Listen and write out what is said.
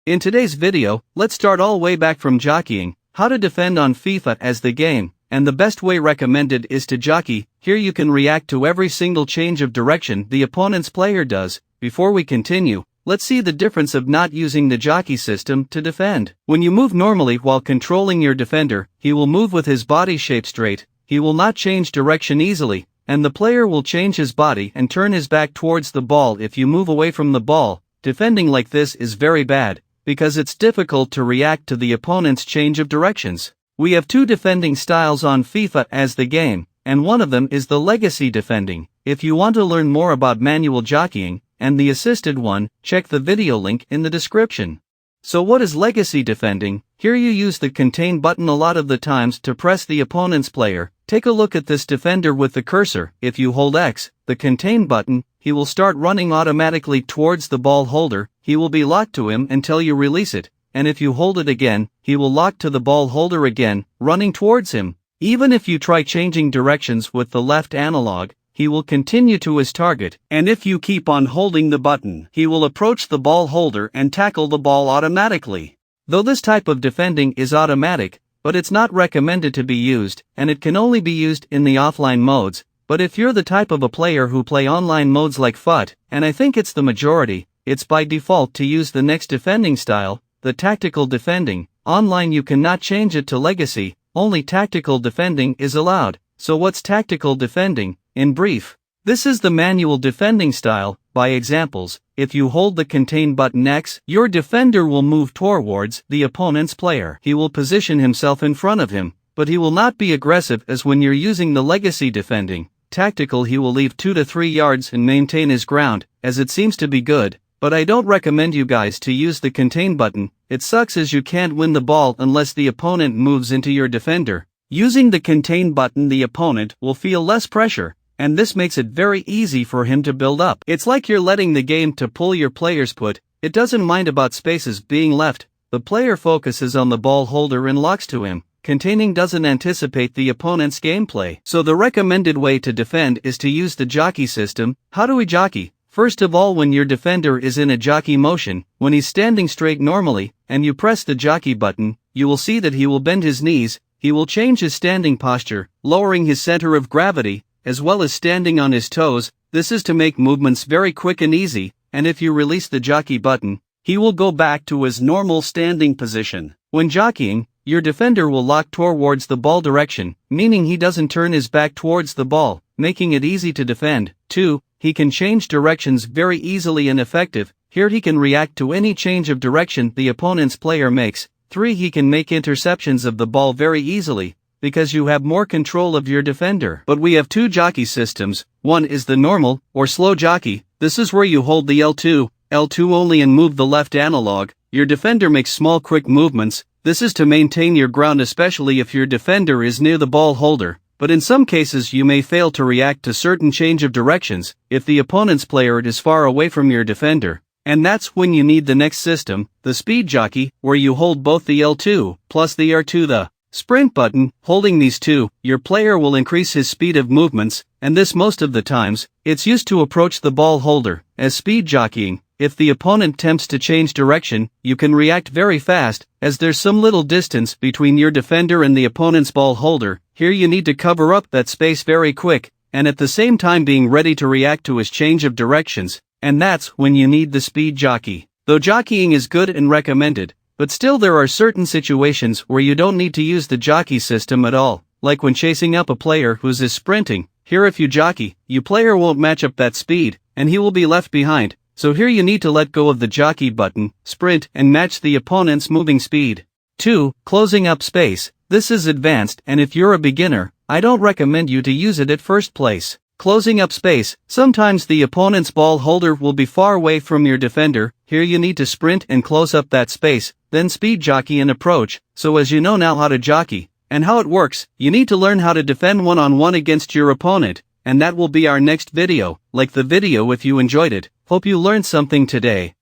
In today's video, let's start all way back from jockeying, how to defend on FIFA as the game, and the best way recommended is to jockey. Here you can react to every single change of direction the opponent's player does. Before we continue, let's see the difference of not using the jockey system to defend. When you move normally while controlling your defender, he will move with his body shape straight, he will not change direction easily, and the player will change his body and turn his back towards the ball if you move away from the ball. Defending like this is very bad, because it's difficult to react to the opponent's change of directions. We have two defending styles on FIFA as the game, and one of them is the legacy defending. If you want to learn more about manual jockeying, and the assisted one, check the video link in the description. So what is legacy defending? Here you use the contain button a lot of the times to press the opponent's player. Take a look at this defender with the cursor. If you hold X, the contain button, he will start running automatically towards the ball holder. He will be locked to him until you release it, and if you hold it again, he will lock to the ball holder again, running towards him. Even if you try changing directions with the left analog, he will continue to his target, and if you keep on holding the button, he will approach the ball holder and tackle the ball automatically. Though this type of defending is automatic, but it's not recommended to be used, and it can only be used in the offline modes. But if you're the type of a player who play online modes like FUT, and I think it's the majority, it's by default to use the next defending style, the tactical defending. Online you cannot change it to legacy, only tactical defending is allowed. So what's tactical defending? In brief, this is the manual defending style. By examples, if you hold the contain button X, your defender will move towards the opponent's player. He will position himself in front of him, but he will not be aggressive as when you're using the legacy defending. Tactical, he will leave 2 to 3 yards and maintain his ground, as it seems to be good, but I don't recommend you guys to use the contain button. It sucks as you can't win the ball unless the opponent moves into your defender. Using the contain button, the opponent will feel less pressure, and this makes it very easy for him to build up. It's like you're letting the game to pull your player's foot. It doesn't mind about spaces being left. The player focuses on the ball holder and locks to him. Containing doesn't anticipate the opponent's gameplay. So the recommended way to defend is to use the jockey system. How do we jockey? First of all, when your defender is in a jockey motion, when he's standing straight normally, and you press the jockey button, you will see that he will bend his knees, he will change his standing posture, lowering his center of gravity, as well as standing on his toes. This is to make movements very quick and easy, and if you release the jockey button, he will go back to his normal standing position. When jockeying, your defender will lock towards the ball direction, meaning he doesn't turn his back towards the ball, making it easy to defend. 2. He can change directions very easily and effective. Here he can react to any change of direction the opponent's player makes. 3. He can make interceptions of the ball very easily, because you have more control of your defender. But we have two jockey systems. One is the normal, or slow jockey. This is where you hold the L2 only and move the left analog. Your defender makes small quick movements. This is to maintain your ground, especially if your defender is near the ball holder. But in some cases you may fail to react to certain change of directions if the opponent's player is far away from your defender. And that's when you need the next system, the speed jockey, where you hold both the L2 plus the R2, the sprint button. Holding these two, your player will increase his speed of movements, and this most of the times, it's used to approach the ball holder. As speed jockeying, if the opponent attempts to change direction, you can react very fast, as there's some little distance between your defender and the opponent's ball holder. Here you need to cover up that space very quick, and at the same time being ready to react to his change of directions, and that's when you need the speed jockey. Though jockeying is good and recommended, but still there are certain situations where you don't need to use the jockey system at all, like when chasing up a player who's sprinting. Here if you jockey, your player won't match up that speed, and he will be left behind. So here you need to let go of the jockey button, sprint, and match the opponent's moving speed. 2. Closing up space. This is advanced, and if you're a beginner, I don't recommend you to use it at first place. Closing up space. Sometimes the opponent's ball holder will be far away from your defender. Here you need to sprint and close up that space, then speed jockey and approach. So as you know now how to jockey, and how it works, you need to learn how to defend one-on-one against your opponent. And that will be our next video. Like the video if you enjoyed it. Hope you learned something today.